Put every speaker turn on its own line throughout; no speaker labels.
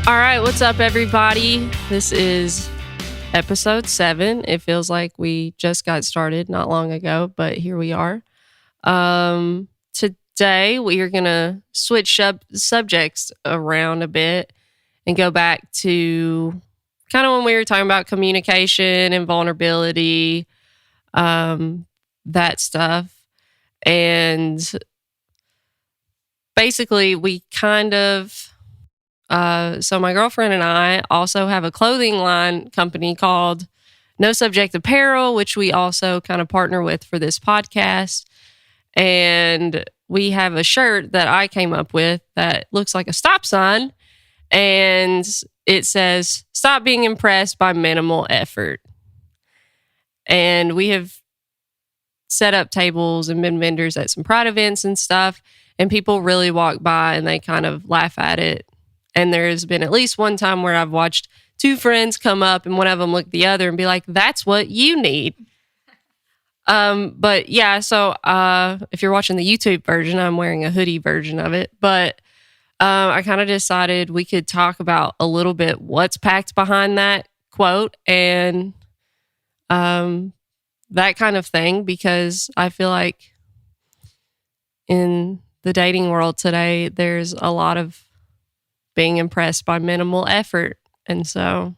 All right, what's up, everybody? This is episode 7. It feels like we just got started not long ago, but here we are. Today, we are going to switch up subjects around a bit and go back to kind of when we were talking about communication and vulnerability, that stuff. And basically, we kind of... So my girlfriend and I also have a clothing line company called No Subject Apparel, which we also kind of partner with for this podcast. And we have a shirt that I came up with that looks like a stop sign. And it says, "Stop being impressed by minimal effort." And we have set up tables and been vendors at some Pride events and stuff. And people really walk by and they kind of laugh at it. And there's been at least one time where I've watched 2 friends come up and one of them look at the other and be like, "That's what you need." But yeah, so if you're watching the YouTube version, I'm wearing a hoodie version of it. But I kind of decided we could talk about a little bit what's packed behind that quote and that kind of thing, because I feel like in the dating world today, there's a lot of being impressed by minimal effort. And so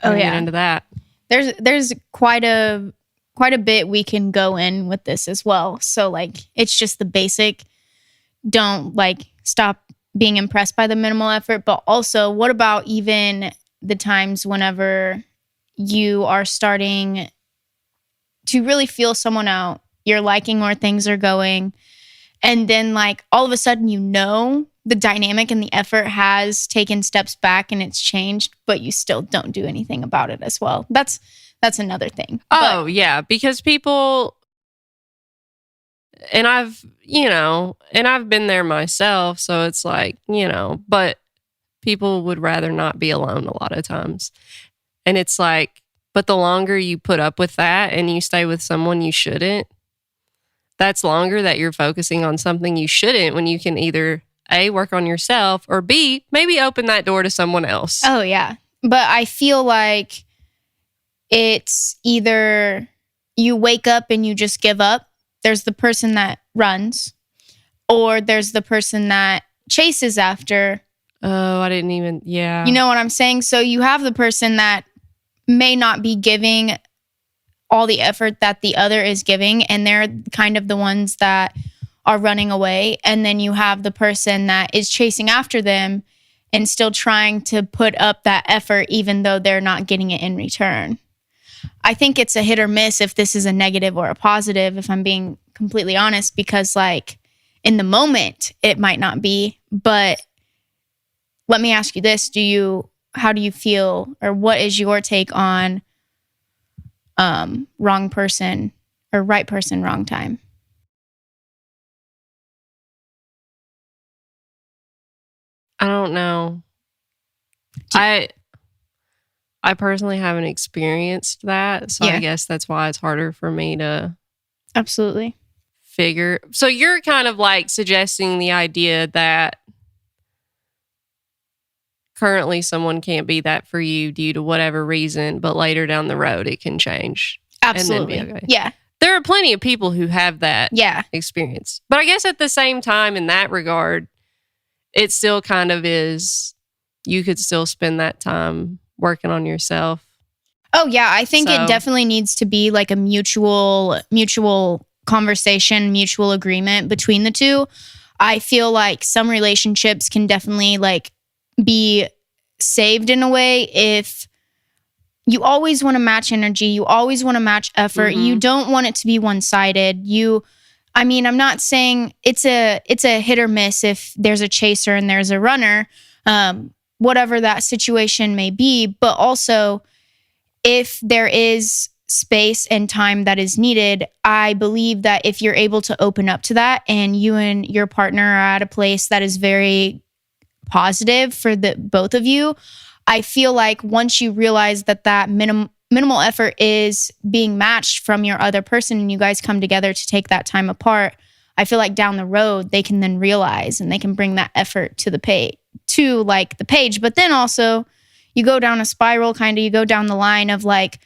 get into that.
There's quite a bit we can go in with this as well. So like it's just the basic, don't like stop being impressed by the minimal effort, but also what about even the times whenever you are starting to really feel someone out, you're liking where things are going, and then like all of a sudden the dynamic and the effort has taken steps back and it's changed, but you still don't do anything about it as well. That's another thing.
Oh, yeah, because people, and I've been there myself, so it's like, but people would rather not be alone a lot of times. And it's like, but the longer you put up with that and you stay with someone you shouldn't, that's longer that you're focusing on something you shouldn't, when you can either A, work on yourself, or B, maybe open that door to someone else.
Oh, yeah. But I feel like it's either you wake up and you just give up. There's the person that runs, or there's the person that chases after.
Oh, I didn't even, yeah.
You know what I'm saying? So you have the person that may not be giving all the effort that the other is giving, and they're kind of the ones that are running away. And then you have the person that is chasing after them and still trying to put up that effort, even though they're not getting it in return. I think it's a hit or miss if this is a negative or a positive, if I'm being completely honest, because like in the moment, it might not be. But let me ask you this. How do you feel, or what is your take on wrong person or right person, wrong time?
I don't know. I personally haven't experienced that, so yeah. I guess that's why it's harder for me to
absolutely
figure. So you're kind of like suggesting the idea that currently someone can't be that for you due to whatever reason, but later down the road it can change.
Absolutely.
And then be okay.
Yeah.
There are plenty of people who have that experience. But I guess at the same time, in that regard, it still kind of is, you could still spend that time working on yourself.
Oh, yeah. I think it definitely needs to be like a mutual conversation, mutual agreement between the two. I feel like some relationships can definitely like be saved in a way if you always want to match energy. You always want to match effort. Mm-hmm. You don't want it to be one-sided. I'm not saying it's a hit or miss if there's a chaser and there's a runner, whatever that situation may be. But also, if there is space and time that is needed, I believe that if you're able to open up to that and you and your partner are at a place that is very positive for the both of you, I feel like once you realize that minimal effort is being matched from your other person and you guys come together to take that time apart, I feel like down the road they can then realize and they can bring that effort to the to like the page. But then also you go down a spiral, kind of, you go down the line of like,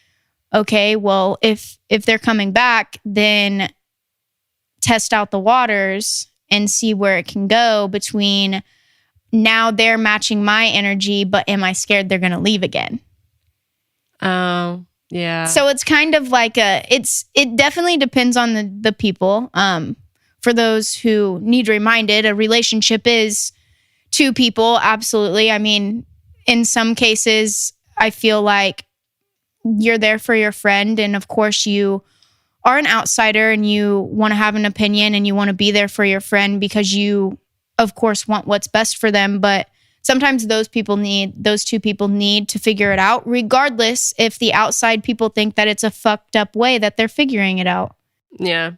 okay, well, if they're coming back, then test out the waters and see where it can go between now they're matching my energy, but am I scared they're going to leave again?
Oh, yeah.
So it's kind of like it definitely depends on the people. For those who need reminded, a relationship is two people. Absolutely. I mean, in some cases, I feel like you're there for your friend. And of course, you are an outsider and you want to have an opinion and you want to be there for your friend because you, of course, want what's best for them. But sometimes those two people need to figure it out, regardless if the outside people think that it's a fucked up way that they're figuring it out.
Yeah.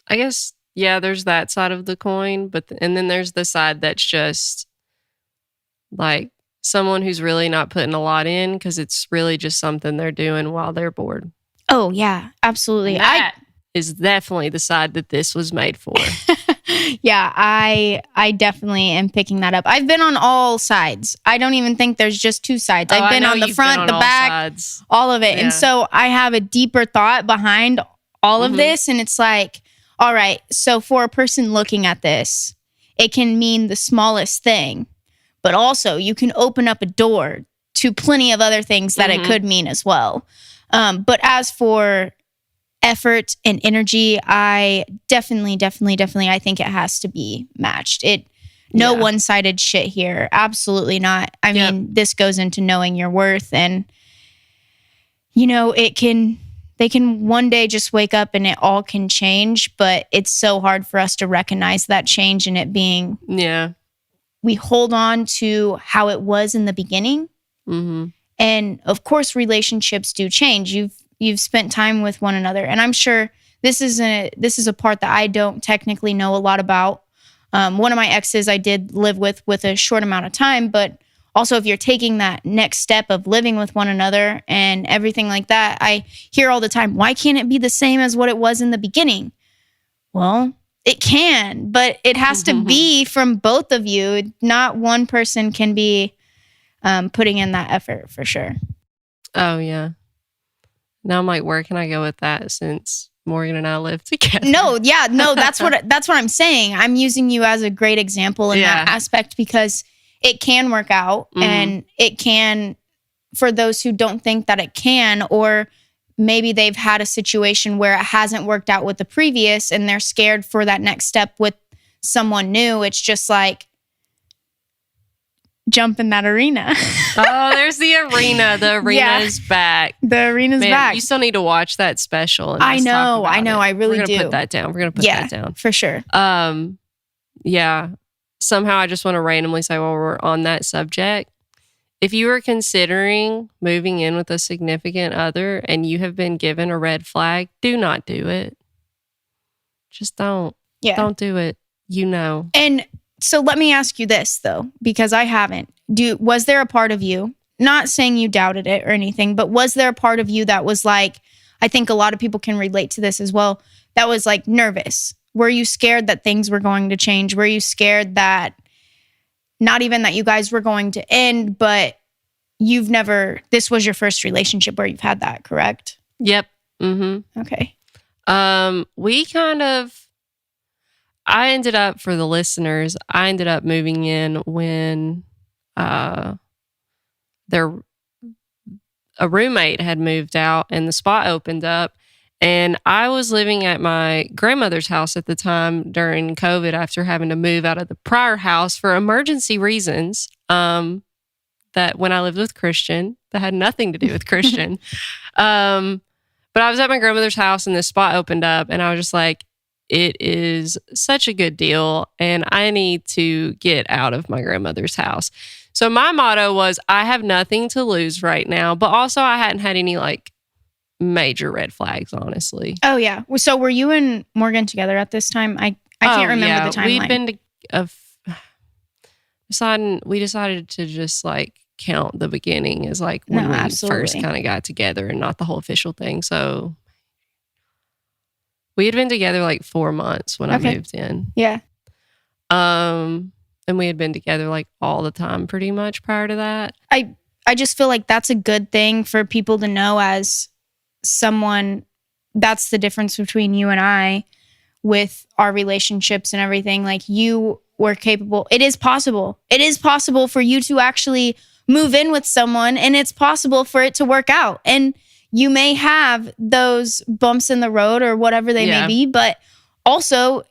I guess, yeah, there's that side of the coin, and then there's the side that's just like someone who's really not putting a lot in because it's really just something they're doing while they're bored.
Oh, yeah, absolutely.
That is definitely the side that this was made for.
Yeah, I definitely am picking that up. I've been on all sides. I don't even think there's just two sides. I've been on the front, the back, sides. All of it. Yeah. And so I have a deeper thought behind all of this. And it's like, all right, so for a person looking at this, it can mean the smallest thing, but also you can open up a door to plenty of other things that it could mean as well. But as for effort and energy, I definitely, I think it has to be matched. No one-sided shit here. Absolutely not. I mean, this goes into knowing your worth, and you know, they can one day just wake up and it all can change, but it's so hard for us to recognize that change and it being, we hold on to how it was in the beginning. Mm-hmm. And of course, relationships do change. You've spent time with one another. And I'm sure this is a part that I don't technically know a lot about. One of my exes I did live with a short amount of time, but also if you're taking that next step of living with one another and everything like that, I hear all the time, why can't it be the same as what it was in the beginning? Well, it can, but it has to be from both of you. Not one person can be putting in that effort for sure.
Oh, yeah. Now I'm like, where can I go with that since Morgan and I live together?
No, that's what I'm saying. I'm using you as a great example in that aspect because it can work out and it can, for those who don't think that it can, or maybe they've had a situation where it hasn't worked out with the previous and they're scared for that next step with someone new. It's just like, jump in that arena.
Oh, there's the arena. The arena is back.
The arena's back.
You still need to watch that special. And
I know. I really do.
We're going to put that down. We're going to put that down.
For sure.
Yeah. Somehow I just want to randomly say while we're on that subject, if you are considering moving in with a significant other and you have been given a red flag, do not do it. Just don't. Yeah. Don't do it. You know.
And so let me ask you this, though, because I haven't. Was there a part of you, not saying you doubted it or anything, but was there a part of you that was like, I think a lot of people can relate to this as well, that was like nervous? Were you scared that things were going to change? Were you scared that not even that you guys were going to end, but this was your first relationship where you've had that, correct?
Yep. Mm-hmm.
Okay.
I ended up, for the listeners, I ended up moving in when a roommate had moved out and the spot opened up. And I was living at my grandmother's house at the time during COVID after having to move out of the prior house for emergency reasons that when I lived with Christian, that had nothing to do with Christian. But I was at my grandmother's house and this spot opened up and I was just like, it is such a good deal and I need to get out of my grandmother's house. So my motto was, I have nothing to lose right now, but also I hadn't had any like major red flags, honestly.
Oh, yeah. So were you and Morgan together at this time? I can't remember the timeline.
We decided to just like count the beginning as like when we first kind of got together and not the whole official thing. So we had been together like 4 months when I moved in.
Yeah.
And we had been together like all the time pretty much prior to that.
I just feel like that's a good thing for people to know as someone. That's the difference between you and I with our relationships and everything. Like, you were capable. It is possible. It is possible for you to actually move in with someone, and it's possible for it to work out. And you may have those bumps in the road or whatever they may be, but also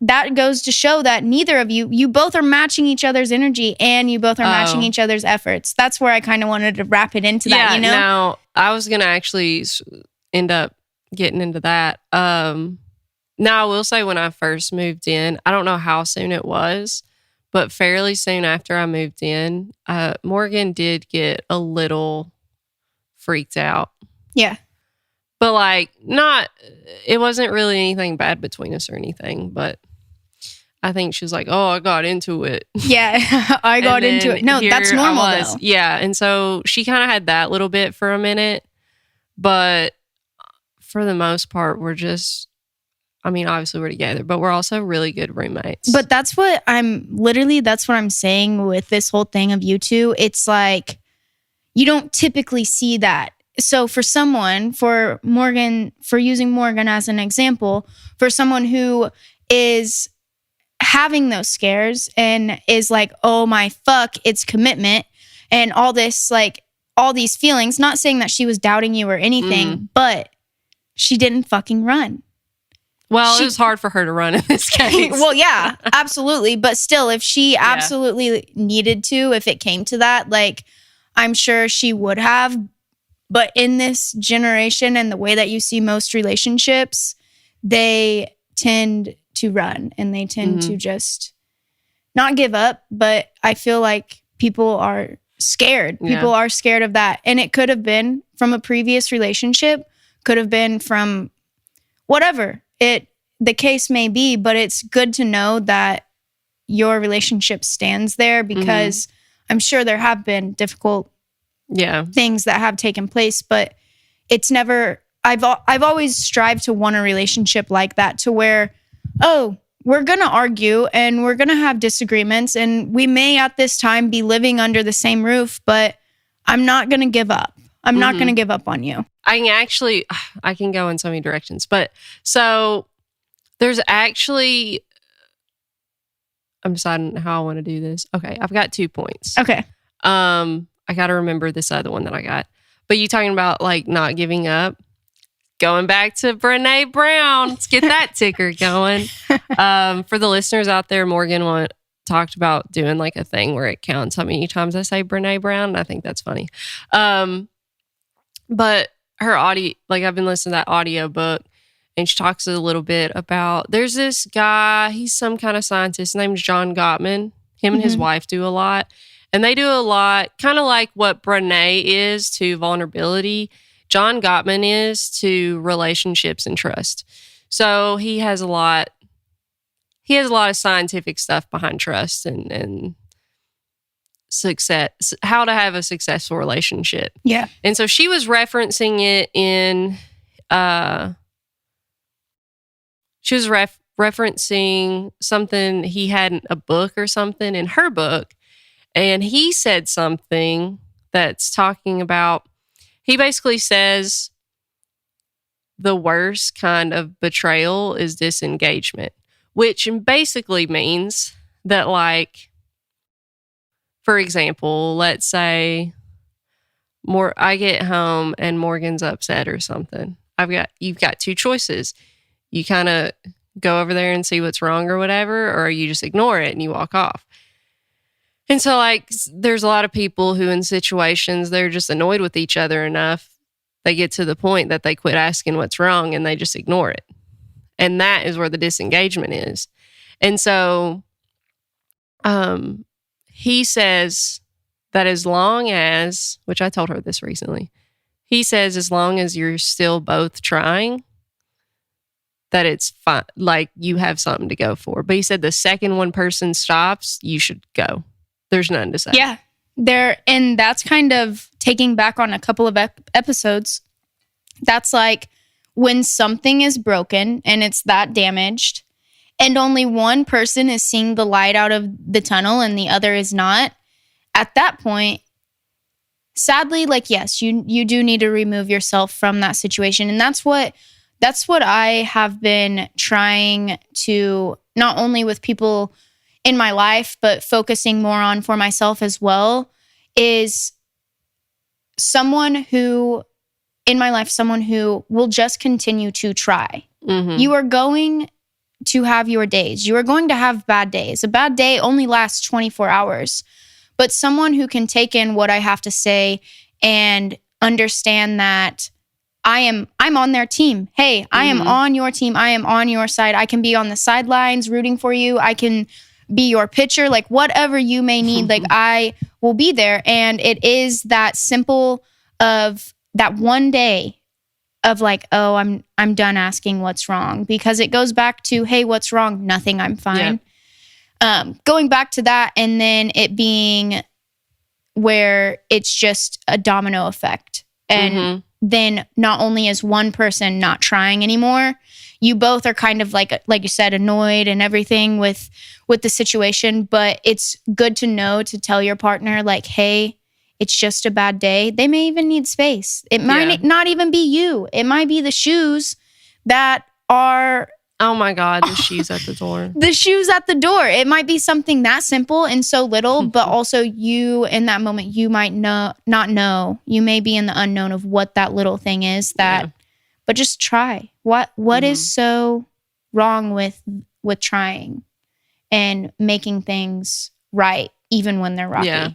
that goes to show that neither of you both are matching each other's energy, and you both are matching each other's efforts. That's where I kind of wanted to wrap it into that, you know?
Now, I was going to actually end up getting into that. Now, I will say when I first moved in, I don't know how soon it was, but fairly soon after I moved in, Morgan did get a little freaked out.
Yeah.
But like, it wasn't really anything bad between us or anything, but I think she was like, oh, I got into it.
Yeah, I got into it. No, that's normal though.
Yeah, and so she kind of had that little bit for a minute, but for the most part, obviously we're together, but we're also really good roommates.
But that's what I'm saying with this whole thing of you two. It's like, you don't typically see that. So for using Morgan as an example, for someone who is having those scares and is like, oh my fuck, it's commitment and all this, like all these feelings, not saying that she was doubting you or anything, but she didn't fucking run.
Well, it was hard for her to run in this case.
Well, yeah, absolutely. But still, if she absolutely needed to, if it came to that, like, I'm sure she would have. But in this generation and the way that you see most relationships, they tend to run and they tend to just not give up. But I feel like people are scared. People are scared of that. And it could have been from a previous relationship, could have been from whatever the case may be. But it's good to know that your relationship stands there, because I'm sure there have been difficult things that have taken place, but it's never, I've always strived to want a relationship like that, to where, oh, we're going to argue and we're going to have disagreements and we may at this time be living under the same roof, but I'm not going to give up. I'm not going to give up on you.
I can go in so many directions, but so there's actually, I'm deciding how I want to do this. Okay. I've got 2 points.
Okay.
I got to remember this other one that I got. But you talking about like not giving up, going back to Brene Brown. Let's get that ticker going. For the listeners out there, Morgan talked about doing like a thing where it counts how many times I say Brene Brown. And I think that's funny. But her audio, like I've been listening to that audio book, and she talks a little bit about, there's this guy, he's some kind of scientist named John Gottman. Him and his wife do a lot. And they do a lot, kind of like what Brene is to vulnerability, John Gottman is to relationships and trust. So he has a lot of scientific stuff behind trust and success, how to have a successful relationship.
Yeah.
And so she was referencing it in, referencing something he had in a book or something in her book. And he said something that's talking about, he basically says the worst kind of betrayal is disengagement, which basically means that, like, for example, let's say I get home and Morgan's upset or something. You've got 2 choices. You kind of go over there and see what's wrong or whatever, or you just ignore it and you walk off. And so, like, there's a lot of people who in situations, they're just annoyed with each other enough, they get to the point that they quit asking what's wrong and they just ignore it. And that is where the disengagement is. And so he says that as long as, which I told her this recently, he says as long as you're still both trying, that it's fine, like you have something to go for. But he said the second one person stops, you should go. There's nothing to say.
Yeah. And that's kind of taking back on a couple of episodes. That's like when something is broken and it's that damaged and only one person is seeing the light out of the tunnel and the other is not, at that point, sadly, like, yes, you do need to remove yourself from that situation. And that's what I have been trying to, not only with people in my life, but focusing more on for myself as well, is someone who will just continue to try. Mm-hmm. You are going to have your days. You are going to have bad days. A bad day only lasts 24 hours. But someone who can take in what I have to say and understand that I'm on their team. Hey, I am on your team. I am on your side. I can be on the sidelines rooting for you. I can be your pitcher, like whatever you may need, like I will be there. And it is that simple of that one day of like, oh, I'm done asking what's wrong, because it goes back to, hey, what's wrong? Nothing, I'm fine. Yeah. Going back to that, and then it being where it's just a domino effect. And then not only is one person not trying anymore, you both are kind of like you said, annoyed and everything with the situation. But it's good to know, to tell your partner, like, hey, it's just a bad day. They may even need space. It might not even be you. It might be the shoes that are...
Oh my God, the shoes at the door.
The shoes at the door. It might be something that simple and so little, but also you, in that moment, you might not know. You may be in the unknown of what that little thing is but just try. What is so wrong with trying and making things right, even when they're rocky? Yeah.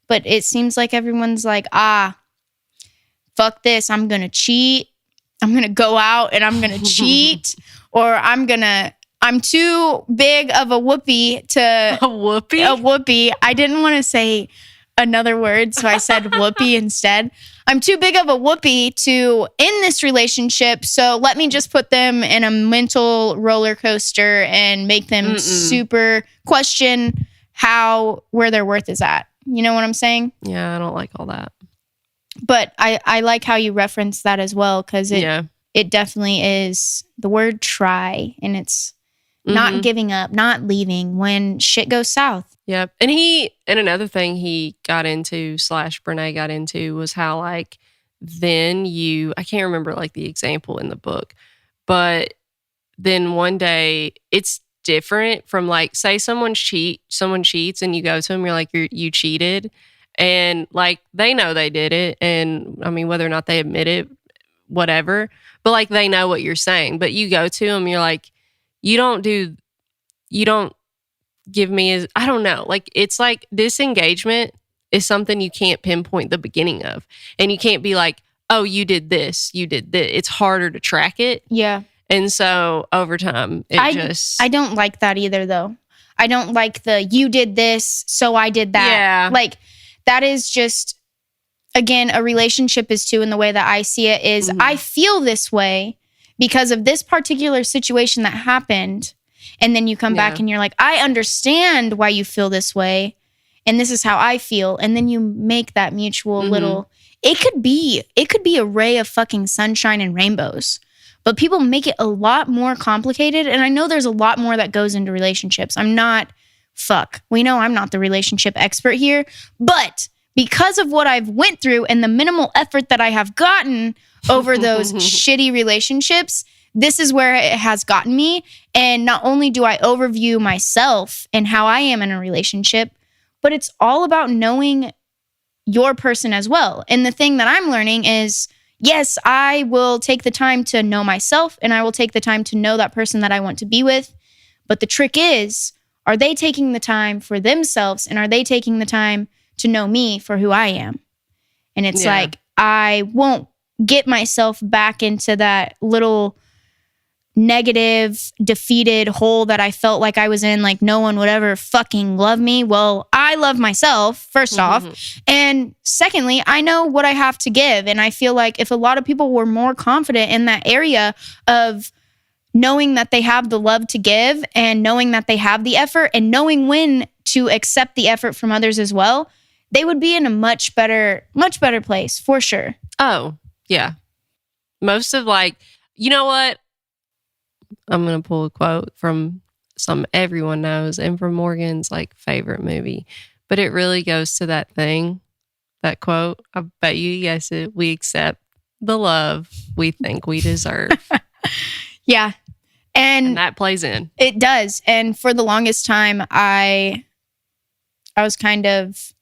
But it seems like everyone's like, fuck this. I'm going to cheat. I'm going to go out and I'm going to cheat, or I'm too big of a whoopee to...
A whoopee?
A whoopee. I didn't want to say another word, so I said whoopee instead. I'm too big of a whoopee to end this relationship, so let me just put them in a mental roller coaster and make them super question where their worth is at. You know what I'm saying?
Yeah, I don't like all that.
But I like how you reference that as well, because it definitely is the word try, and it's not giving up, not leaving when shit goes south.
Yep. And another thing he got into / Brene got into was how, like, then I can't remember like the example in the book, but then one day it's different from, like, say someone cheats and you go to them, you're like, you cheated. And, like, they know they did it. And, I mean, whether or not they admit it, whatever. But, like, they know what you're saying. But you go to them, you're like, you don't give me I don't know. Like, it's like disengagement is something you can't pinpoint the beginning of. And you can't be like, oh, you did this, you did this. It's harder to track it.
Yeah.
And so, over time,
I don't like that either, though. I don't like you did this, so I did that.
Yeah.
Like... That is just, again, a relationship is too, in the way that I see it is, I feel this way because of this particular situation that happened. And then you come back and you're like, I understand why you feel this way. And this is how I feel. And then you make that mutual little, it could be a ray of fucking sunshine and rainbows. But people make it a lot more complicated. And I know there's a lot more that goes into relationships. We know I'm not the relationship expert here, but because of what I've went through and the minimal effort that I have gotten over those shitty relationships, this is where it has gotten me. And not only do I overview myself and how I am in a relationship, but it's all about knowing your person as well. And the thing that I'm learning is, yes, I will take the time to know myself, and I will take the time to know that person that I want to be with. But the trick is, are they taking the time for themselves, and are they taking the time to know me for who I am? And it's like, I won't get myself back into that little negative, defeated hole that I felt like I was in, like no one would ever fucking love me. Well, I love myself, first off. And secondly, I know what I have to give. And I feel like if a lot of people were more confident in that area of knowing that they have the love to give and knowing that they have the effort and knowing when to accept the effort from others as well, they would be in a much better place for sure.
Oh, yeah. Most of, like, you know what? I'm going to pull a quote from everyone knows and from Morgan's like favorite movie. But it really goes to that thing, that quote. I bet you guess it. We accept the love we think we deserve.
Yeah. And
that plays in.
It does. And for the longest time, I was kind of,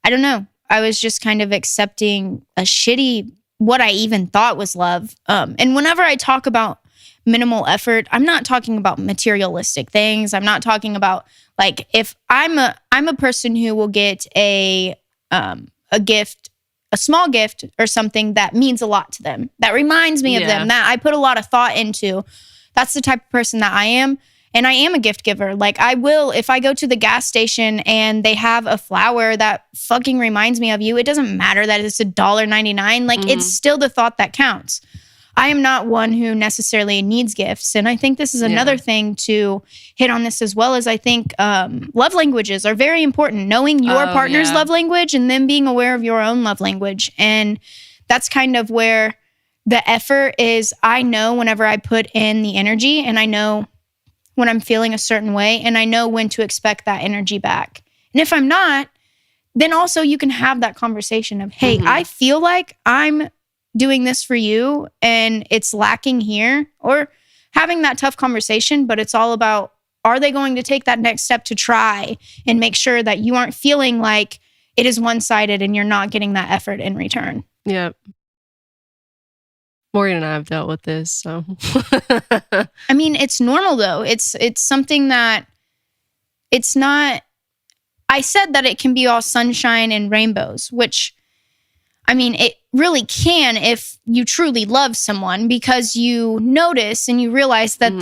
I don't know. I was just kind of accepting a shitty, what I even thought was love. And whenever I talk about minimal effort, I'm not talking about materialistic things. I'm not talking about like, if I'm a person who will get a gift, a small gift or something that means a lot to them, that reminds me of them, that I put a lot of thought into. That's the type of person that I am. And I am a gift giver. Like I will, if I go to the gas station and they have a flower that fucking reminds me of you, it doesn't matter that it's $1.99. Like it's still the thought that counts. I am not one who necessarily needs gifts. And I think this is another thing to hit on this as well, as I think love languages are very important. Knowing your partner's love language and then being aware of your own love language. And that's kind of where the effort is. I know whenever I put in the energy, and I know when I'm feeling a certain way, and I know when to expect that energy back. And if I'm not, then also you can have that conversation of, hey, I feel like I'm doing this for you and it's lacking here, or having that tough conversation, but it's all about, are they going to take that next step to try and make sure that you aren't feeling like it is one-sided and you're not getting that effort in return.
Yep. Morgan and I have dealt with this, so.
I mean, it's normal though. It's something that it's not. I said that it can be all sunshine and rainbows, which, I mean, it really can if you truly love someone, because you notice and you realize that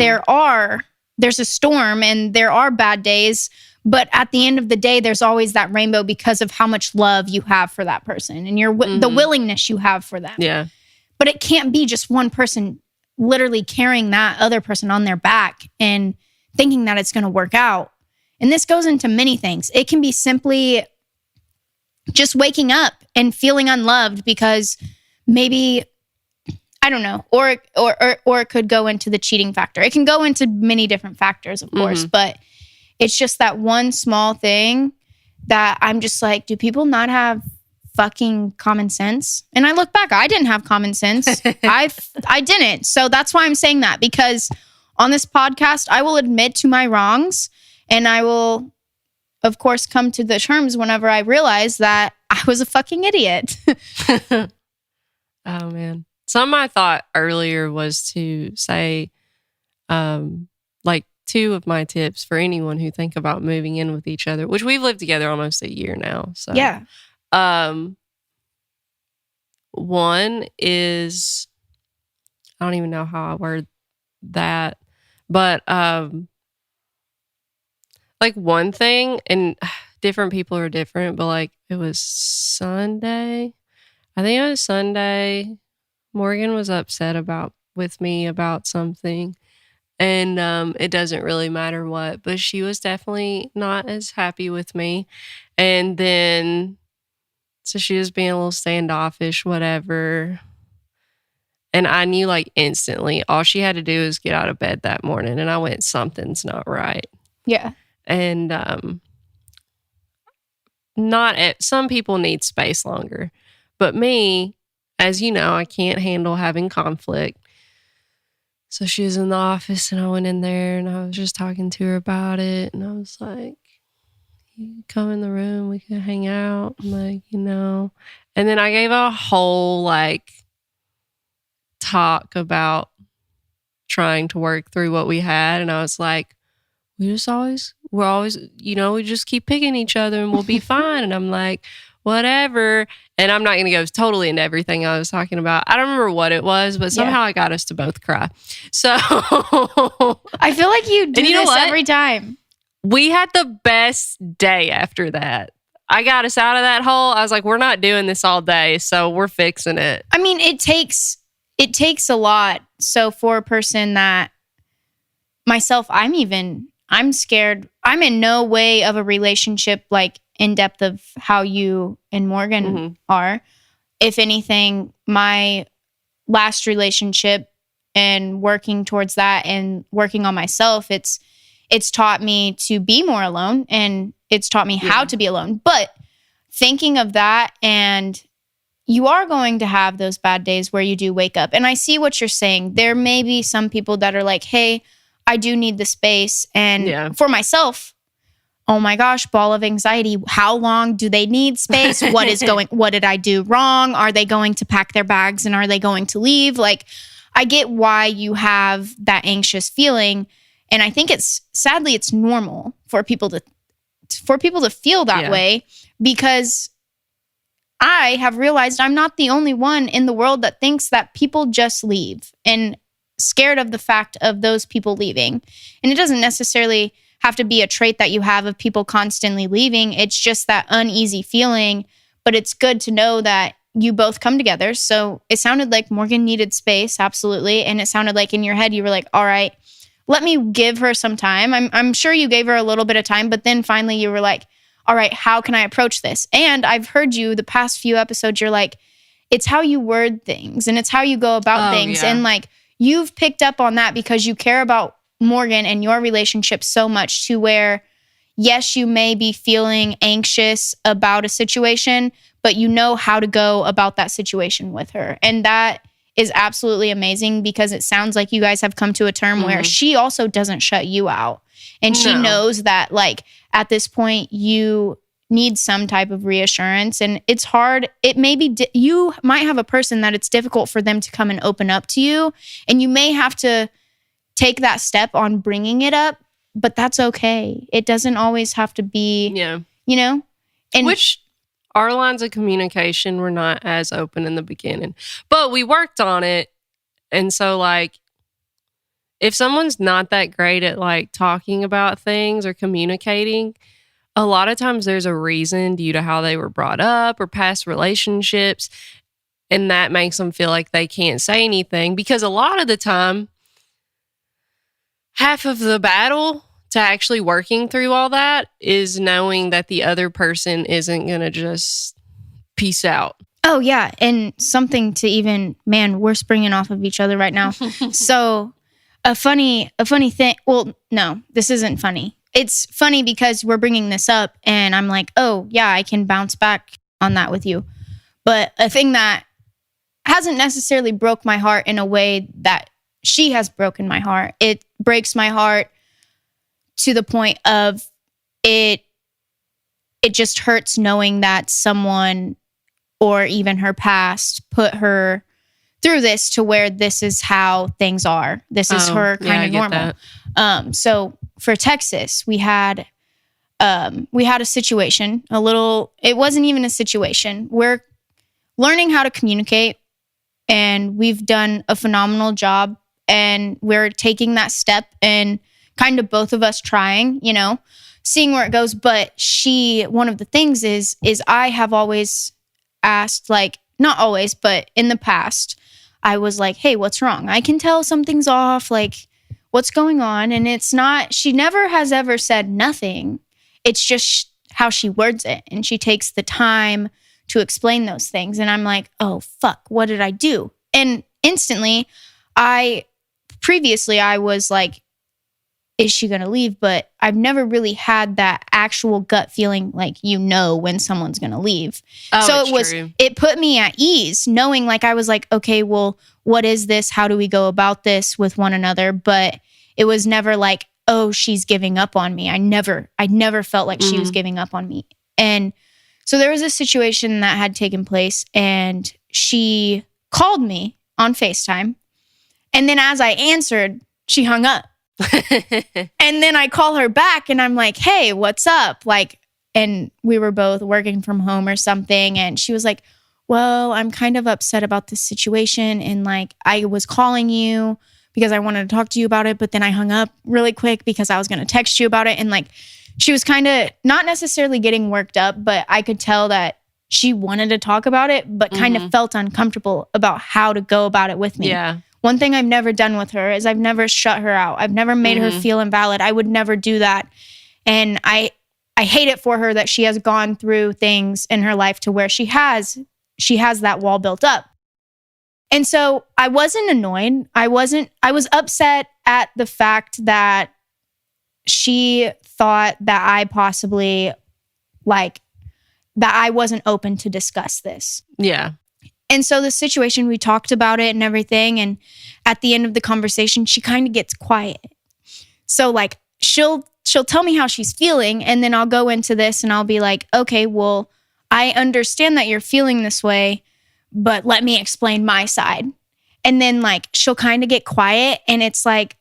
there's a storm and there are bad days, but at the end of the day, there's always that rainbow because of how much love you have for that person and the willingness you have for them.
Yeah.
But it can't be just one person literally carrying that other person on their back and thinking that it's going to work out. And this goes into many things. It can be simply just waking up and feeling unloved because maybe, I don't know, or it could go into the cheating factor. It can go into many different factors, of course, but it's just that one small thing that I'm just like, do people not have fucking common sense? And I look back, I didn't have common sense. I didn't. So that's why I'm saying that, because on this podcast, I will admit to my wrongs, and I will, of course, come to the terms whenever I realize that I was a fucking idiot.
Oh man. Something I thought earlier was to say, like 2 of my tips for anyone who think about moving in with each other, which we've lived together almost a year now. So
yeah.
One is, I don't even know how I word that, but like one thing, and different people are different, but like it was Sunday. I think it was Sunday. Morgan was upset with me about something, and it doesn't really matter what, but she was definitely not as happy with me. And then so she was being a little standoffish, whatever. And I knew like instantly all she had to do was get out of bed that morning. And I went, something's not right.
Yeah.
And some people need space longer. But me, as you know, I can't handle having conflict. So she was in the office and I went in there and I was just talking to her about it. And I was like, you come in the room, we can hang out. I'm like, and then I gave a whole like talk about trying to work through what we had. And I was like, we're always, we just keep picking each other and we'll be fine. And I'm like, whatever. And I'm not going to go totally into everything I was talking about. I don't remember what it was, but somehow I got us to both cry. So
I feel like you do this every time.
We had the best day after that. I got us out of that hole. I was like, we're not doing this all day, so we're fixing it.
I mean, it takes a lot. So for a person that myself, I'm scared. I'm in no way of a relationship like in depth of how you and Morgan are. If anything, my last relationship and working towards that and working on myself, it's it's taught me to be more alone, and it's taught me how to be alone. But thinking of that, and you are going to have those bad days where you do wake up. And I see what you're saying. There may be some people that are like, hey, I do need the space. And for myself, oh my gosh, ball of anxiety. How long do they need space? What did I do wrong? Are they going to pack their bags and are they going to leave? Like, I get why you have that anxious feeling. And I think sadly it's normal for people to feel that way, because I have realized I'm not the only one in the world that thinks that people just leave and scared of the fact of those people leaving. And it doesn't necessarily have to be a trait that you have of people constantly leaving. It's just that uneasy feeling. But it's good to know that you both come together. So it sounded like Morgan needed space, absolutely. And it sounded like in your head you were like, all right, let me give her some time. I'm sure you gave her a little bit of time, but then finally you were like, all right, how can I approach this? And I've heard you the past few episodes, you're like, it's how you word things and it's how you go about things. And like, you've picked up on that because you care about Morgan and your relationship so much, to where, yes, you may be feeling anxious about a situation, but you know how to go about that situation with her. And that is absolutely amazing, because it sounds like you guys have come to a term where she also doesn't shut you out. And she knows that, like, at this point, you need some type of reassurance. And it's hard. It may be, you might have a person that it's difficult for them to come and open up to you. And you may have to take that step on bringing it up, but that's okay. It doesn't always have to be, you know? And
which our lines of communication were not as open in the beginning, but we worked on it. And so, like, if someone's not that great at like talking about things or communicating, a lot of times there's a reason due to how they were brought up or past relationships. And that makes them feel like they can't say anything, because a lot of the time, half of the battle to actually working through all that is knowing that the other person isn't going to just peace out.
Oh, yeah. And something to even, man, we're springing off of each other right now. So a funny thing. Well, no, this isn't funny. It's funny because we're bringing this up and I'm like, oh, yeah, I can bounce back on that with you. But a thing that hasn't necessarily broke my heart in a way that she has broken my heart. It breaks my heart to the point of it just hurts knowing that someone or even her past put her through this to where this is how things are. This is her kind of normal. So for Texas, we had a situation, it wasn't even a situation. We're learning how to communicate, and we've done a phenomenal job, and we're taking that step and kind of both of us trying, seeing where it goes. But one of the things is I have always asked, like, not always, but in the past, I was like, hey, what's wrong? I can tell something's off, like, what's going on? And it's not, she never has ever said nothing. It's just how she words it. And she takes the time to explain those things. And I'm like, oh, fuck, what did I do? And instantly, previously I was like, is she going to leave? But I've never really had that actual gut feeling, like, when someone's going to leave.
Oh,
so it put me at ease knowing, like, I was like, okay, well, what is this? How do we go about this with one another? But it was never like, oh, she's giving up on me. I never felt like she was giving up on me. And so there was a situation that had taken place, and she called me on FaceTime. And then as I answered, she hung up. And then I call her back and I'm like, hey, what's up? Like, and we were both working from home or something. And she was like, well, I'm kind of upset about this situation. And like, I was calling you because I wanted to talk to you about it, but then I hung up really quick because I was going to text you about it. And like, she was kind of not necessarily getting worked up, but I could tell that she wanted to talk about it, but kind of felt uncomfortable about how to go about it with me.
Yeah.
One thing I've never done with her is I've never shut her out. I've never made her feel invalid. I would never do that. And I hate it for her that she has gone through things in her life to where she has that wall built up. And so I wasn't annoyed. I was upset at the fact that she thought that I possibly like that I wasn't open to discuss this.
Yeah.
And so the situation, we talked about it and everything. And at the end of the conversation, she kind of gets quiet. So like she'll tell me how she's feeling. And then I'll go into this and I'll be like, okay, well, I understand that you're feeling this way, but let me explain my side. And then like she'll kind of get quiet. And it's like,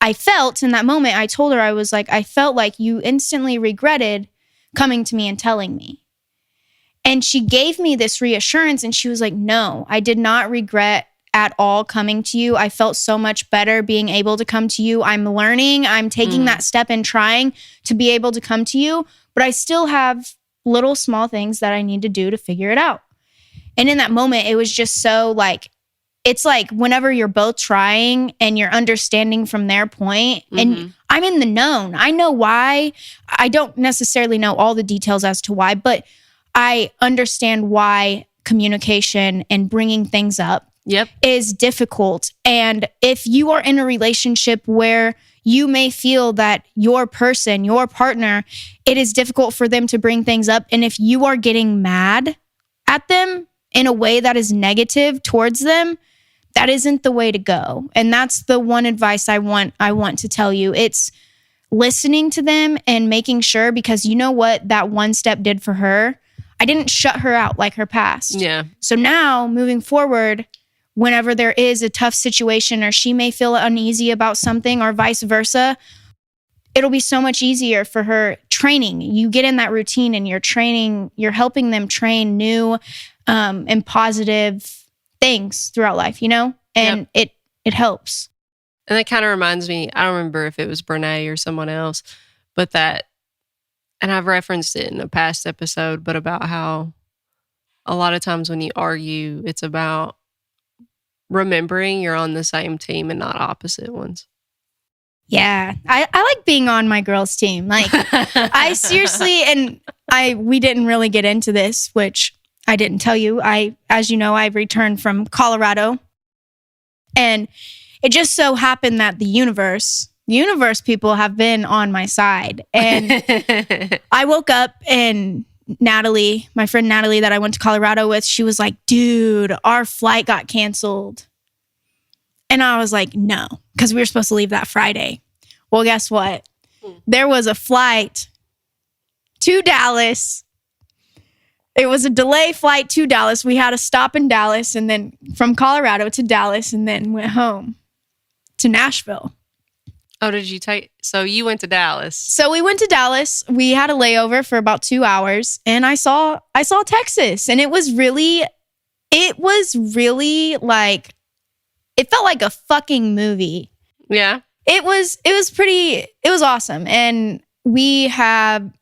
I felt in that moment, I told her, I was like, I felt like you instantly regretted coming to me and telling me. And she gave me this reassurance and she was like, no, I did not regret at all coming to you. I felt so much better being able to come to you. I'm learning. I'm taking that step and trying to be able to come to you. But I still have little small things that I need to do to figure it out. And in that moment, it was just so like, it's like whenever you're both trying and you're understanding from their point, and I'm in the known. I know why. I don't necessarily know all the details as to why, but I understand why communication and bringing things up is difficult. And if you are in a relationship where you may feel that your person, your partner, it is difficult for them to bring things up. And if you are getting mad at them in a way that is negative towards them, that isn't the way to go. And that's the one advice I want to tell you. It's listening to them and making sure, because you know what that one step did for her? I didn't shut her out like her past.
Yeah.
So now moving forward, whenever there is a tough situation or she may feel uneasy about something or vice versa, it'll be so much easier for her training. You get in that routine and you're training, you're helping them train new and positive things throughout life, you know? And it helps.
And that kind of reminds me, I don't remember if it was Brene or someone else, but that, and I've referenced it in a past episode, but about how a lot of times when you argue, it's about remembering you're on the same team and not opposite ones.
Yeah. I like being on my girls' team. Like, I seriously, and we didn't really get into this, which I didn't tell you. As you know, I returned from Colorado. And it just so happened that the universe people have been on my side. And I woke up and Natalie, my friend Natalie that I went to Colorado with, she was like, dude, our flight got canceled. And I was like, no, because we were supposed to leave that Friday. Well, guess what? There was a flight to Dallas. It was a delay flight to Dallas. We had to stop in Dallas and then from Colorado to Dallas and then went home to Nashville.
Oh, so you went to Dallas?
So we went to Dallas. We had a layover for about 2 hours and I saw Texas, and it was really like, it felt like a fucking movie.
Yeah.
It was awesome. And we hadn't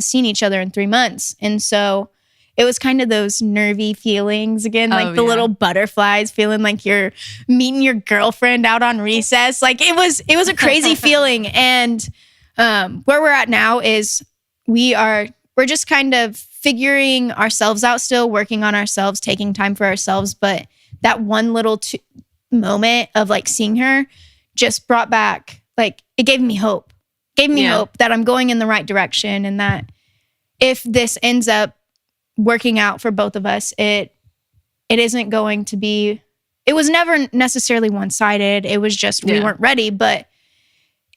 seen each other in 3 months. And so it was kind of those nervy feelings again, like the little butterflies, feeling like you're meeting your girlfriend out on recess. Like it was a crazy feeling. And where we're at now is we're just kind of figuring ourselves out still, working on ourselves, taking time for ourselves. But that one little moment of like seeing her just brought back, like, it gave me hope. Hope that I'm going in the right direction, and that if this ends up working out for both of us, it isn't going to be, it was never necessarily one-sided. It was just we weren't ready. But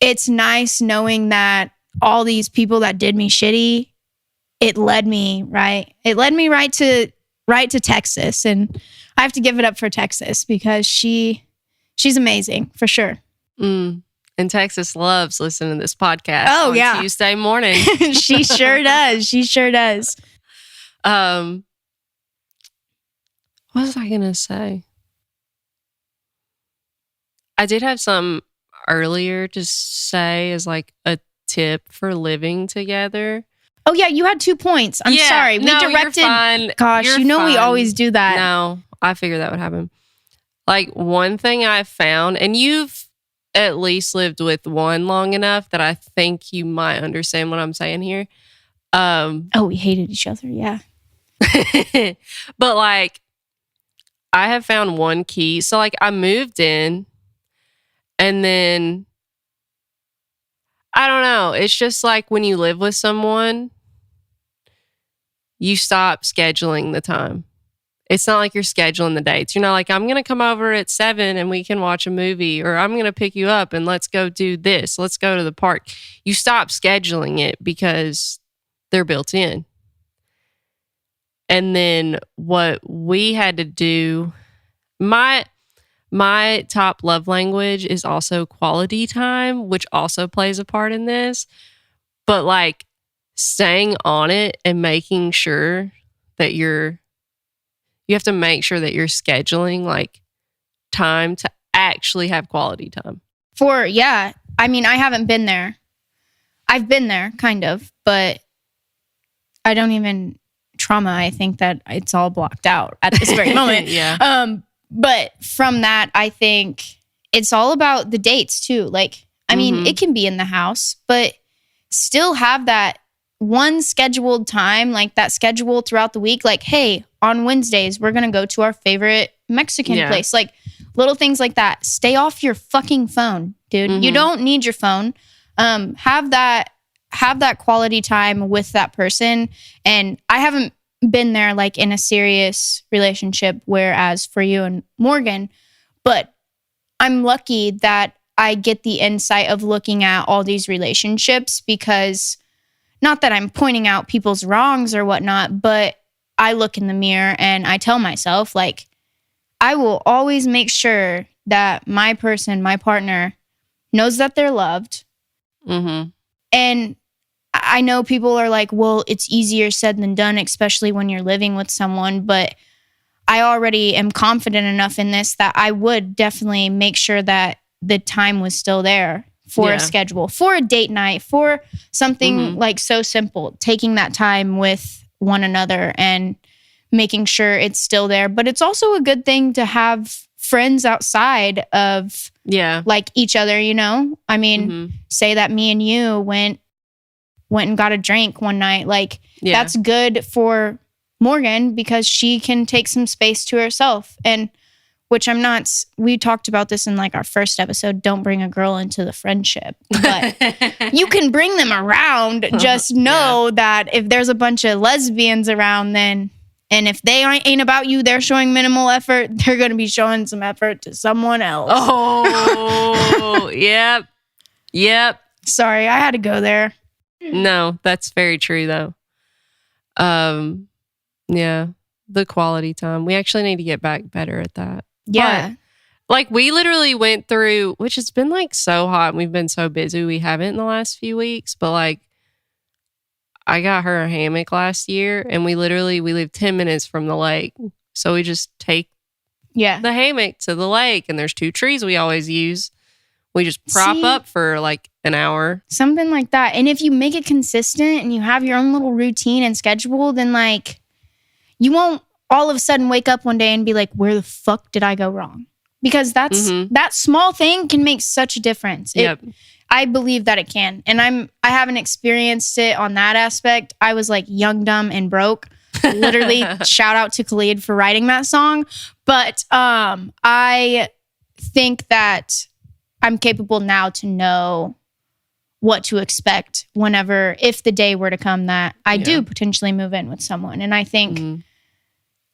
it's nice knowing that all these people that did me shitty, it led me right to Texas. And I have to give it up for Texas because she's amazing for sure.
And Texas loves listening to this podcast on Tuesday morning.
She sure does.
What was I going to say? I did have some earlier to say as like a tip for living together.
Oh, yeah. You had 2 points. I'm sorry. We directed.
You're fine.
Gosh,
you're
we
fine.
always do that.
No, I figured that would happen. Like, one thing I found, and you've at least lived with one long enough that I think you might understand what I'm saying here.
We hated each other. Yeah.
But like, I have found one key. So like, I moved in and then I don't know. It's just like when you live with someone, you stop scheduling the time. It's not like you're scheduling the dates. You're not like, I'm going to come over at 7 and we can watch a movie, or I'm going to pick you up and let's go do this. Let's go to the park. You stop scheduling it because they're built in. And then what we had to do, my top love language is also quality time, which also plays a part in this. But like staying on it and making sure that you have to make sure that you're scheduling like time to actually have quality time.
I mean, I haven't been there. I've been there kind of, but I don't even trauma. I think that it's all blocked out at this very moment.
Yeah.
But from that, I think it's all about the dates too. Like, I mean, it can be in the house, but still have that one scheduled time, like that schedule throughout the week. Like, hey, on Wednesdays, we're going to go to our favorite Mexican place. Like little things like that. Stay off your fucking phone, dude. You don't need your phone. Have that quality time with that person. And I haven't been there like in a serious relationship, whereas for you and Morgan, but I'm lucky that I get the insight of looking at all these relationships, because not that I'm pointing out people's wrongs or whatnot, but I look in the mirror and I tell myself, like, I will always make sure that my person, my partner, knows that they're loved. And I know people are like, well, it's easier said than done, especially when you're living with someone. But I already am confident enough in this that I would definitely make sure that the time was still there for a schedule, for a date night, for something like so simple, taking that time with one another and making sure it's still there. But it's also a good thing to have friends outside of like each other, you know? I mean, say that me and you went and got a drink one night. Like that's good for Morgan because she can take some space to herself. And which we talked about this in like our first episode, don't bring a girl into the friendship, but you can bring them around. Just know that if there's a bunch of lesbians around, then, and if they ain't about you, they're showing minimal effort, they're going to be showing some effort to someone else.
Oh, yep.
Sorry, I had to go there.
No, that's very true though. Yeah, the quality time. We actually need to get back better at that.
Yeah.
But, like we literally went through, which has been like so hot and we've been so busy. We haven't in the last few weeks, but like I got her a hammock last year and we live 10 minutes from the lake. So we just take the hammock to the lake and there's 2 trees we always use. We just prop up for like an hour. Something
like that. And if you make it consistent and you have your own little routine and schedule, then like you won't all of a sudden wake up one day and be like, where the fuck did I go wrong? Because that small thing can make such a difference. I believe that it can. And I haven't experienced it on that aspect. I was like young, dumb, and broke. Literally, shout out to Khalid for writing that song. But I think that I'm capable now to know what to expect if the day were to come that I do potentially move in with someone. And I think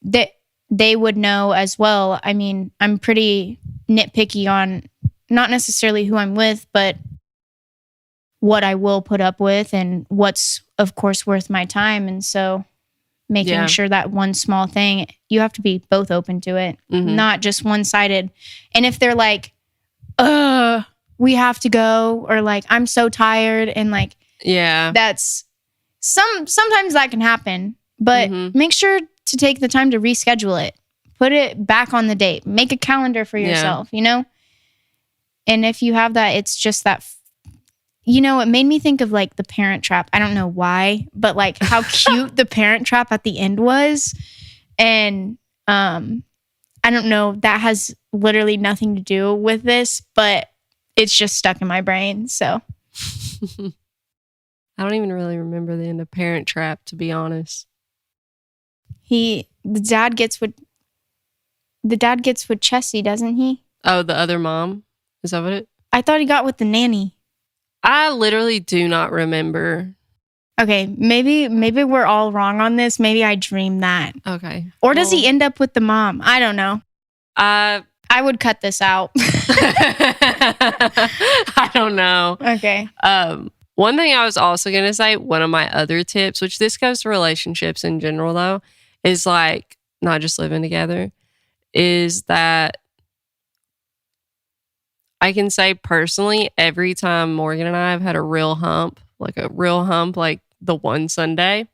that they would know as well. I mean, I'm pretty nitpicky on not necessarily who I'm with, but what I will put up with and what's, of course, worth my time. And so making sure that one small thing, you have to be both open to it, not just one-sided. And if they're like, we have to go, or like, I'm so tired, and like, that's sometimes that can happen, but make sure to take the time to reschedule it, put it back on the date, make a calendar for yourself, you know? And if you have that, it's just that, it made me think of like the Parent Trap. I don't know why, but like how cute the Parent Trap at the end was. And I don't know, that has literally nothing to do with this, but it's just stuck in my brain. So
I don't even really remember the end of Parent Trap, to be honest.
The dad gets with Chessie, doesn't he?
Oh, the other mom? Is that what it?
I thought he got with the nanny.
I literally do not remember.
Okay, maybe we're all wrong on this. Maybe I dreamed that.
Okay.
Or does he end up with the mom? I don't know. I would cut this out.
I don't know.
Okay.
One thing I was also going to say, one of my other tips, which this goes to relationships in general though, is like not just living together, is that I can say personally, every time Morgan and I have had a real hump, like the one Sunday,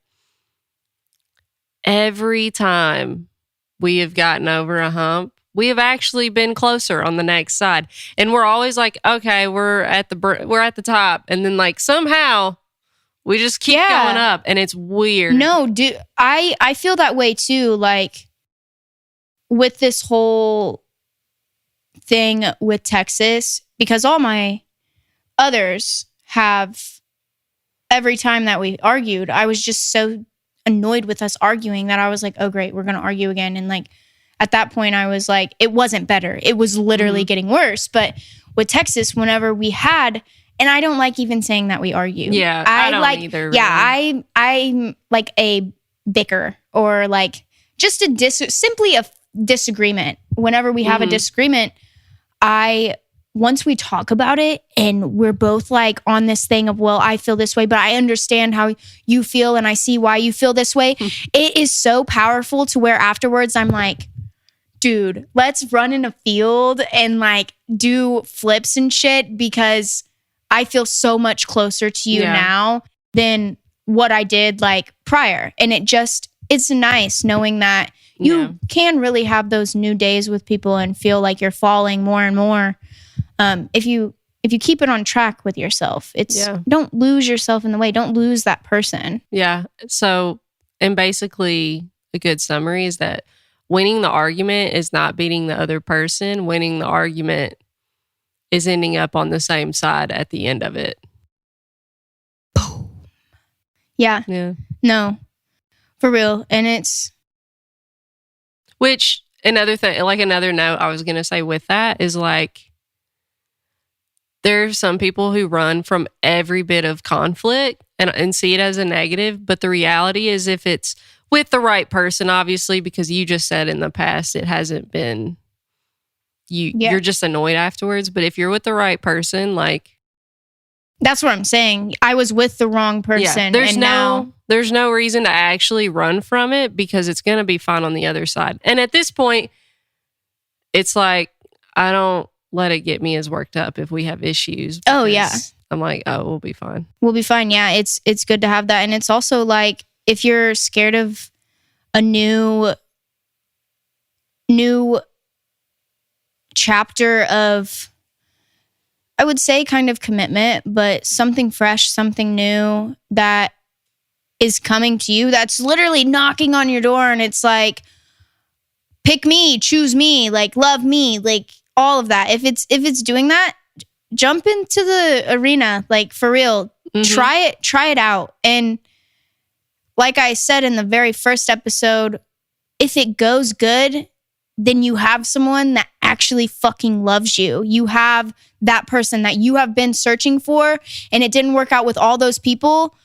every time we have gotten over a hump, we have actually been closer on the next side. And we're always like, okay, we're at the top. And then like somehow we just keep going up, and it's weird.
No, dude, I feel that way too. Like with this whole thing with Texas, because all my others have, every time that we argued, I was just so annoyed with us arguing that I was like, oh great, we're gonna argue again. And like at that point I was like, it wasn't better, it was literally getting worse. But with Texas, whenever we had, and I don't like even saying that we argue.
Yeah, I don't either. Really.
Yeah, I'm like a bicker, or like just simply a disagreement. Whenever we have a disagreement, once we talk about it and we're both like on this thing of, well, I feel this way, but I understand how you feel and I see why you feel this way. It is so powerful to where afterwards I'm like, dude, let's run in a field and like do flips and shit, because I feel so much closer to you now than what I did like prior. And it's nice knowing that you can really have those new days with people and feel like you're falling more and more. If you keep it on track with yourself, don't lose yourself in the way. Don't lose that person.
Yeah. So, and basically a good summary is that winning the argument is not beating the other person. Winning the argument is ending up on the same side at the end of it.
Boom. Yeah.
Yeah.
No, for real. And
which another thing, like another note I was going to say with that is like, there are some people who run from every bit of conflict and see it as a negative. But the reality is, if it's with the right person, obviously, because you just said in the past, it hasn't been, you're just annoyed afterwards. But if you're with the right person, like,
that's what I'm saying. I was with the wrong person.
Yeah, there's no reason to actually run from it, because it's going to be fine on the other side. And at this point, it's like, I don't let it get me as worked up if we have issues.
Oh yeah.
I'm like, oh, we'll be fine.
We'll be fine. Yeah. It's good to have that. And it's also like, if you're scared of a new chapter of, I would say kind of commitment, but something fresh, something new that is coming to you, that's literally knocking on your door, and it's like, pick me, choose me, like love me, like all of that. If it's doing that, jump into the arena, like for real. Try it out. And like I said in the very first episode, if it goes good, then you have someone that actually fucking loves you. You have that person that you have been searching for, and it didn't work out with all those people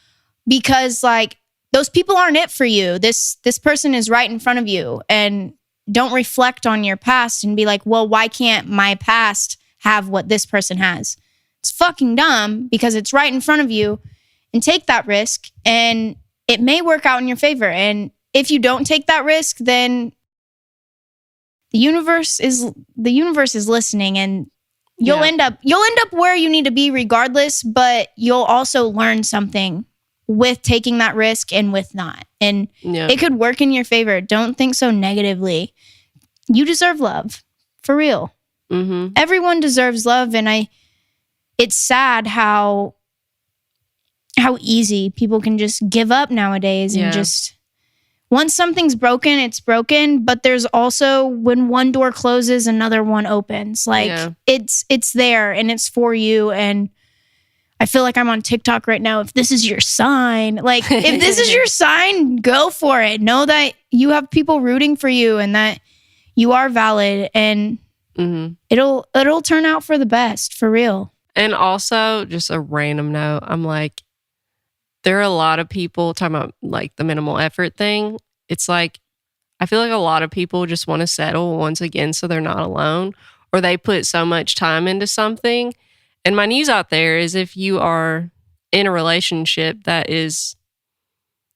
because like those people aren't it for you. This person is right in front of you, and don't reflect on your past and be like, well, why can't my past have what this person has? It's fucking dumb, because it's right in front of you. And take that risk, and it may work out in your favor. And if you don't take that risk, then the universe is listening, and you'll end up where you need to be regardless, but you'll also learn something with taking that risk and with not. And it could work in your favor. Don't think so negatively. You deserve love. For real. Mm-hmm. Everyone deserves love. And it's sad how easy people can just give up nowadays and just, once something's broken, it's broken. But there's also, when one door closes, another one opens. Like it's there and it's for you. And I feel like I'm on TikTok right now. If this is your sign, like if this is your sign, go for it. Know that you have people rooting for you and that you are valid, and it'll turn out for the best, for real.
And also, just a random note, I'm like, there are a lot of people talking about like the minimal effort thing. It's like, I feel like a lot of people just want to settle once again so they're not alone, or they put so much time into something. And my news out there is if you are in a relationship that is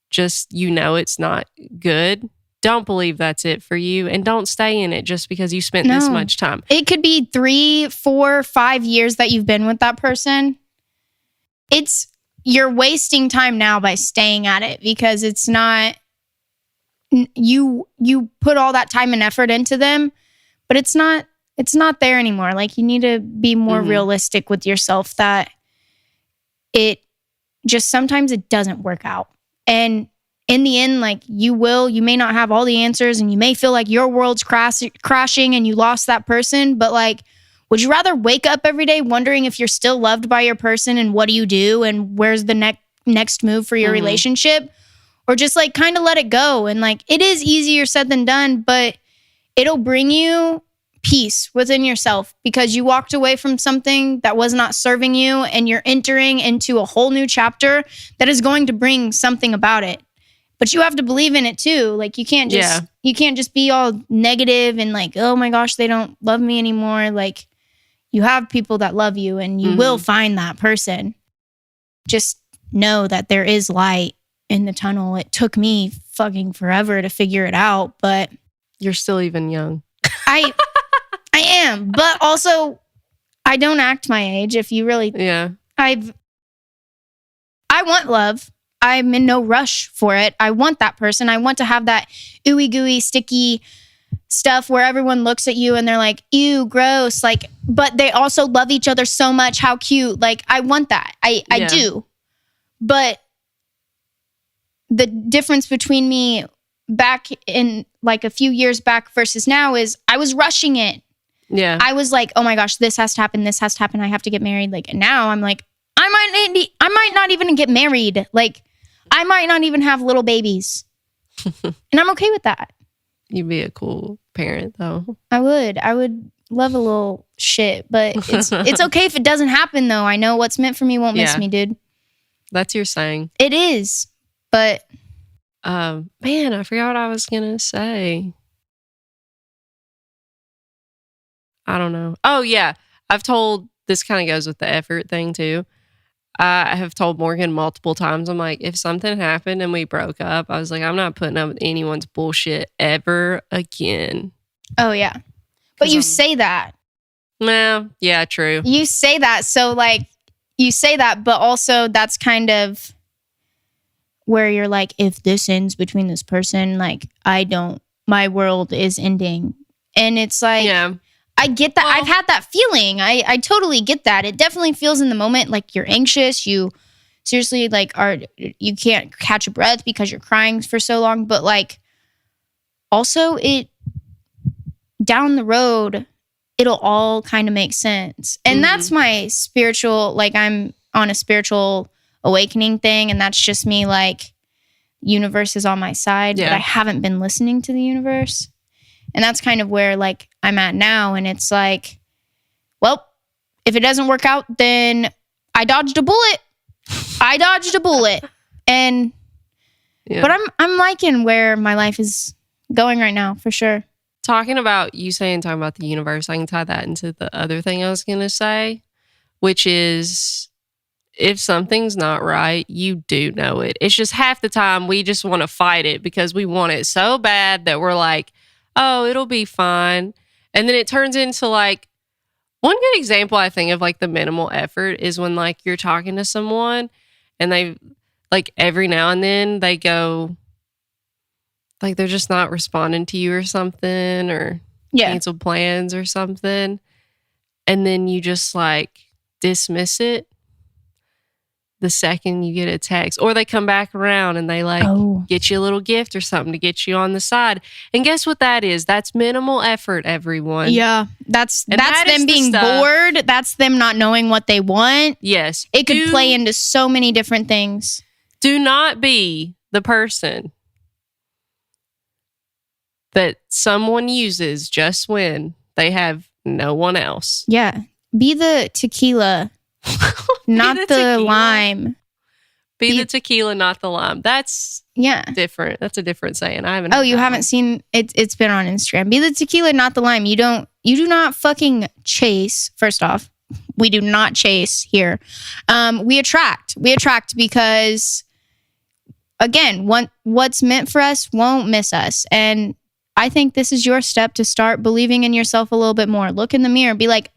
just, it's not good, don't believe that's it for you, and don't stay in it just because you spent this much time.
It could be 3, 4, 5 years that you've been with that person. You're wasting time now by staying at it because it's not, you put all that time and effort into them, but it's not there anymore. Like, you need to be more realistic with yourself that it just, sometimes it doesn't work out. And in the end, like, you may not have all the answers, and you may feel like your world's crashing and you lost that person, but like, would you rather wake up every day wondering if you're still loved by your person and what do you do and where's the next move for your relationship? Or just like kind of let it go? And like, it is easier said than done, but it'll bring you peace within yourself because you walked away from something that was not serving you, and you're entering into a whole new chapter that is going to bring something about it. But you have to believe in it too. Like, you can't just be all negative and like, oh my gosh, they don't love me anymore. Like, you have people that love you, and you will find that person. Just know that there is light in the tunnel. It took me fucking forever to figure it out, but
you're still even young.
I am, but also I don't act my age. If you really, I want love. I'm in no rush for it. I want that person. I want to have that ooey gooey sticky stuff where everyone looks at you and they're like, ew, gross. Like, but they also love each other so much. How cute. Like, I want that. I do. But the difference between me back in like a few years back versus now is I was rushing it.
Yeah.
I was like, oh my gosh, this has to happen. This has to happen. I have to get married. Like, and now I'm like, I might not even get married. Like, I might not even have little babies. And I'm okay with that.
You'd be a cool parent though.
I would love a little shit, but it's okay if it doesn't happen though. I know what's meant for me won't miss me, dude.
That's your saying.
It is. But
man, I forgot what I was gonna say. I don't know. Oh yeah. This kind of goes with the effort thing too. I have told Morgan multiple times, I'm like, if something happened and we broke up, I was like, I'm not putting up with anyone's bullshit ever again.
Oh, yeah. But you say that.
Nah, yeah, true.
You say that. So, like, you say that, but also that's kind of where you're like, if this ends between this person, like, my world is ending. And it's like,
yeah.
I get that. I've had that feeling. I totally get that. It definitely feels in the moment like you're anxious. You seriously you can't catch a breath because you're crying for so long. But like, also down the road, it'll all kind of make sense. And that's my spiritual, like, I'm on a spiritual awakening thing. And that's just me, like, universe is on my side. But I haven't been listening to the universe. And that's kind of where, like, I'm at now. And it's like, well, if it doesn't work out, then I dodged a bullet. And, but I'm liking where my life is going right now, for sure.
Talking about the universe, I can tie that into the other thing I was going to say, which is if something's not right, you do know it. It's just half the time we just want to fight it because we want it so bad that we're like, oh, it'll be fine. And then it turns into like, one good example I think of like the minimal effort is when like you're talking to someone and they like every now and then they go like they're just not responding to you or something or cancel plans or something. And then you just like dismiss it the second you get a text, or they come back around and they like get you a little gift or something to get you on the side. And guess what that is? That's minimal effort, everyone.
Yeah. That's them being bored. That's them not knowing what they want.
Yes.
It could play into so many different things.
Do not be the person that someone uses just when they have no one else.
Yeah. Be the tequila not the lime.
Be the tequila, not the lime. That's different. That's a different saying. I haven't.
Oh, you haven't seen it? It's been on Instagram. Be the tequila, not the lime. You do not fucking chase. First off, we do not chase here. We attract because, again, what's meant for us won't miss us. And I think this is your step to start believing in yourself a little bit more. Look in the mirror and be like,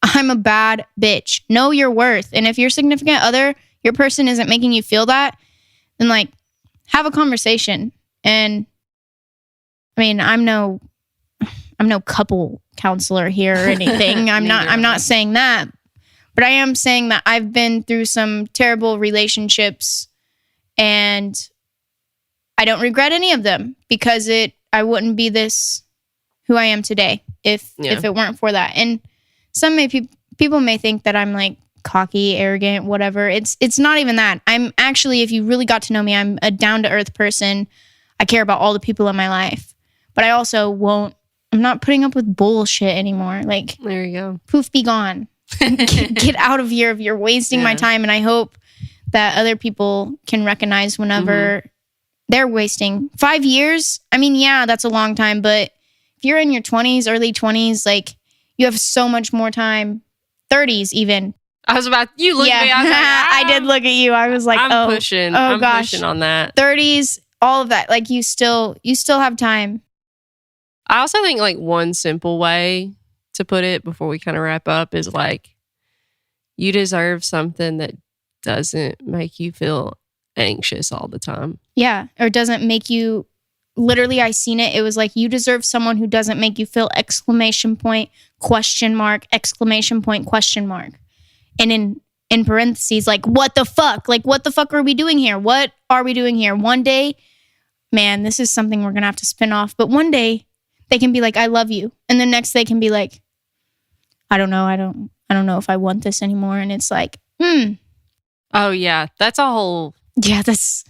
I'm a bad bitch. Know your worth. And if your significant other, your person isn't making you feel that, then like have a conversation. And I mean, I'm no couple counselor here or anything. I'm not saying that, but I am saying that I've been through some terrible relationships and I don't regret any of them because I wouldn't be this who I am today if it weren't for that. And some people may think that I'm like cocky, arrogant, whatever. It's not even that. I'm actually, if you really got to know me, I'm a down-to-earth person. I care about all the people in my life. But I also I'm not putting up with bullshit anymore. Like,
there you go.
Poof, be gone. Get out of here if you're wasting my time. And I hope that other people can recognize whenever they're wasting 5 years. I mean, yeah, that's a long time. But if you're in your 20s, early 20s, like you have so much more time. 30s even.
I was about, you look at me. I was like,
I did look at you. I was like,
I'm pushing on that.
30s, all of that. Like you still have time.
I also think like one simple way to put it before we kind of wrap up is like, you deserve something that doesn't make you feel anxious all the time.
Yeah. Or doesn't make you, literally I seen it. It was like, you deserve someone who doesn't make you feel ! Question mark, ! Question mark. And in parentheses, like, what the fuck? Like, what the fuck are we doing here? What are we doing here? One day, man, this is something we're going to have to spin off. But one day they can be like, I love you. And the next they can be like, I don't know. I don't know if I want this anymore. And it's like,
Oh yeah. That's a whole.
Yeah, that's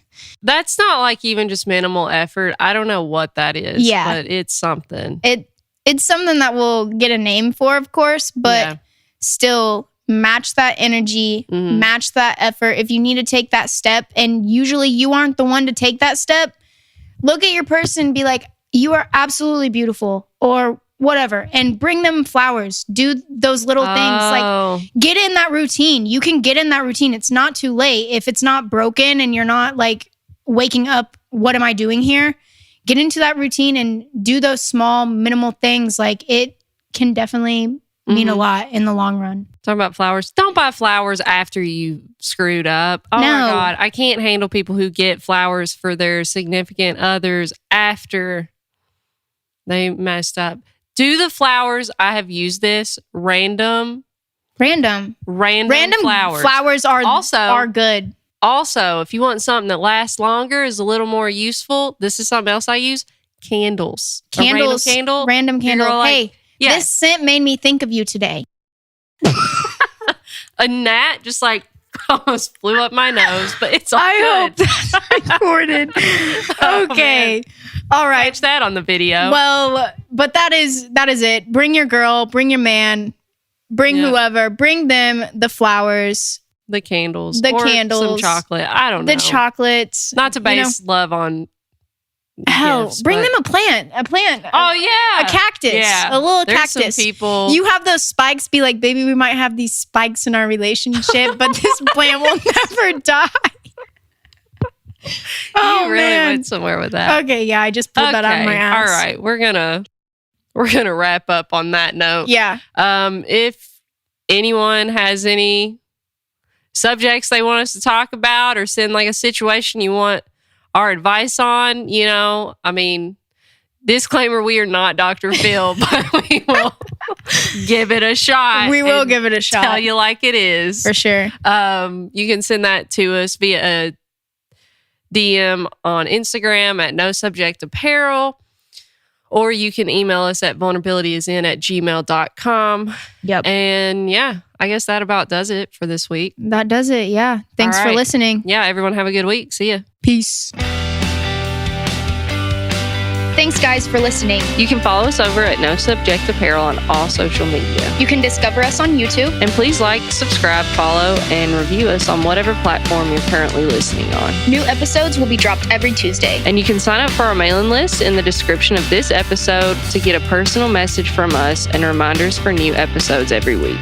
not like even just minimal effort. I don't know what that is.
Yeah.
But it's something.
It's something that we'll get a name for, of course, but still match that energy, match that effort. If you need to take that step, and usually you aren't the one to take that step, look at your person and be like, you are absolutely beautiful or whatever, and bring them flowers. Do those little things. Like, get in that routine. You can get in that routine. It's not too late. If it's not broken and you're not like waking up, what am I doing here? Get into that routine and do those small, minimal things. Like, it can definitely mean a lot in the long run.
Talking about flowers. Don't buy flowers after you screwed up. Oh my God. I can't handle people who get flowers for their significant others after they messed up. Do the flowers. I have used this. Random flowers.
Flowers are good.
Also, if you want something that lasts longer, is a little more useful, this is something else I use. Candles. Random candle.
Hey, this scent made me think of you today.
A gnat just like almost flew up my nose, but it's all
good.
I
hope that's recorded. Okay. All right.
Catch that on the video.
Well, but that is it. Bring your girl, bring your man, bring whoever, bring them the flowers.
The candles.
Some
chocolate. I don't know.
The chocolates.
Not to base love on
hell,
gifts,
bring them a plant.
Oh, yeah.
A cactus.
Yeah.
A little
There's
cactus.
Some people.
You have those spikes, be like, baby, we might have these spikes in our relationship, but this plant will never die.
You really went somewhere with that.
Okay, yeah, I just pulled that out of my ass.
All right, we're gonna wrap up on that note.
Yeah.
If anyone has any subjects they want us to talk about or send like a situation you want our advice on, I mean, disclaimer, we are not Dr. Phil, but we will give it a shot.
We will give it a shot.
Tell you like it is.
For sure.
You can send that to us via a DM on Instagram at No Subject Apparel, or you can email us at vulnerabilityisin@gmail.com.
Yep.
And yeah, I guess that about does it for this week.
That does it. Yeah. Thanks for listening.
Yeah, everyone have a good week. See ya.
Peace. Thanks, guys, for listening.
You can follow us over at No Subject Apparel on all social media.
You can discover us on YouTube.
And please like, subscribe, follow, and review us on whatever platform you're currently listening on.
New episodes will be dropped every Tuesday.
And you can sign up for our mailing list in the description of this episode to get a personal message from us and reminders for new episodes every week.